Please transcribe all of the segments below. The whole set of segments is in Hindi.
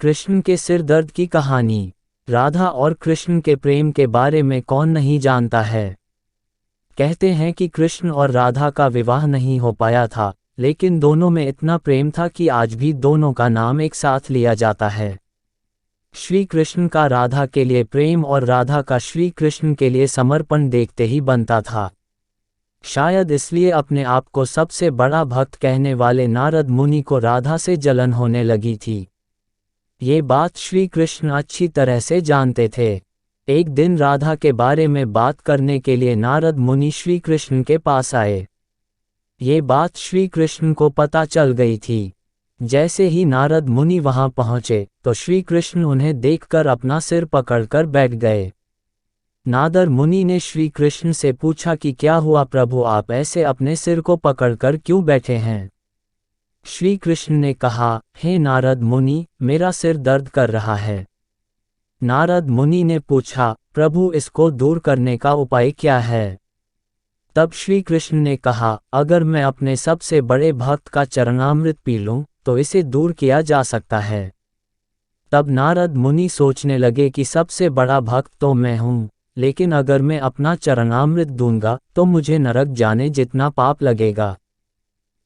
कृष्ण के सिर दर्द की कहानी। राधा और कृष्ण के प्रेम के बारे में कौन नहीं जानता है। कहते हैं कि कृष्ण और राधा का विवाह नहीं हो पाया था, लेकिन दोनों में इतना प्रेम था कि आज भी दोनों का नाम एक साथ लिया जाता है। श्री कृष्ण का राधा के लिए प्रेम और राधा का श्री कृष्ण के लिए समर्पण देखते ही बनता था। शायद इसलिए अपने आप को सबसे बड़ा भक्त कहने वाले नारद मुनि को राधा से जलन होने लगी थी। ये बात श्री कृष्ण अच्छी तरह से जानते थे। एक दिन राधा के बारे में बात करने के लिए नारद मुनि श्री कृष्ण के पास आए। ये बात श्री कृष्ण को पता चल गई थी। जैसे ही नारद मुनि वहां पहुंचे तो श्री कृष्ण उन्हें देखकर अपना सिर पकड़कर बैठ गए। नारद मुनि ने श्री कृष्ण से पूछा कि क्या हुआ प्रभु, आप ऐसे अपने सिर को पकड़कर क्यों बैठे हैं। श्री कृष्ण ने कहा, हे नारद मुनि, मेरा सिर दर्द कर रहा है। नारद मुनि ने पूछा, प्रभु इसको दूर करने का उपाय क्या है। तब श्री कृष्ण ने कहा, अगर मैं अपने सबसे बड़े भक्त का चरणामृत पी लूं तो इसे दूर किया जा सकता है। तब नारद मुनि सोचने लगे कि सबसे बड़ा भक्त तो मैं हूं, लेकिन अगर मैं अपना चरणामृत दूंगा तो मुझे नरक जाने जितना पाप लगेगा।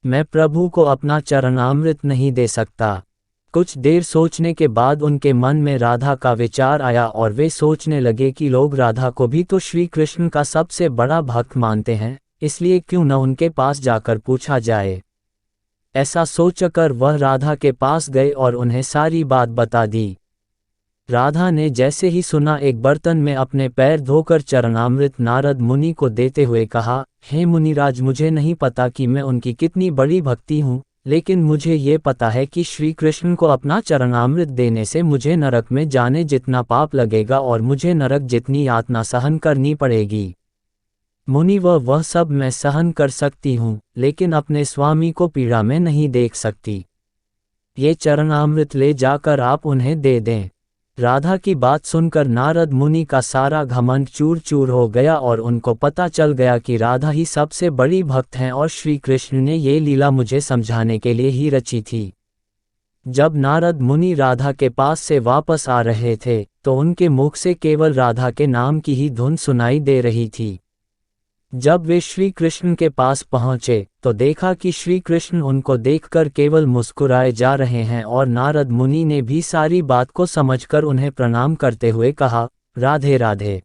मैं प्रभु को अपना चरणामृत नहीं दे सकता। कुछ देर सोचने के बाद उनके मन में राधा का विचार आया और वे सोचने लगे कि लोग राधा को भी तो श्री कृष्ण का सबसे बड़ा भक्त मानते हैं, इसलिए क्यों न उनके पास जाकर पूछा जाए। ऐसा सोचकर वह राधा के पास गए और उन्हें सारी बात बता दी। राधा ने जैसे ही सुना, एक बर्तन में अपने पैर धोकर चरणामृत नारद मुनि को देते हुए कहा, हे मुनिराज, मुझे नहीं पता कि मैं उनकी कितनी बड़ी भक्ति हूँ, लेकिन मुझे ये पता है कि श्री कृष्ण को अपना चरणामृत देने से मुझे नरक में जाने जितना पाप लगेगा और मुझे नरक जितनी यातना सहन करनी पड़ेगी। मुनि, वह सब मैं सहन कर सकती हूँ, लेकिन अपने स्वामी को पीड़ा में नहीं देख सकती। ये चरणामृत ले जाकर आप उन्हें दे दें। राधा की बात सुनकर नारद मुनि का सारा घमंड चूर चूर हो गया और उनको पता चल गया कि राधा ही सबसे बड़ी भक्त हैं और श्री कृष्ण ने ये लीला मुझे समझाने के लिए ही रची थी। जब नारद मुनि राधा के पास से वापस आ रहे थे तो उनके मुख से केवल राधा के नाम की ही धुन सुनाई दे रही थी। जब वे श्री कृष्ण के पास पहुंचे तो देखा कि श्री कृष्ण उनको देखकर केवल मुस्कुराए जा रहे हैं और नारद मुनि ने भी सारी बात को समझकर उन्हें प्रणाम करते हुए कहा, राधे राधे।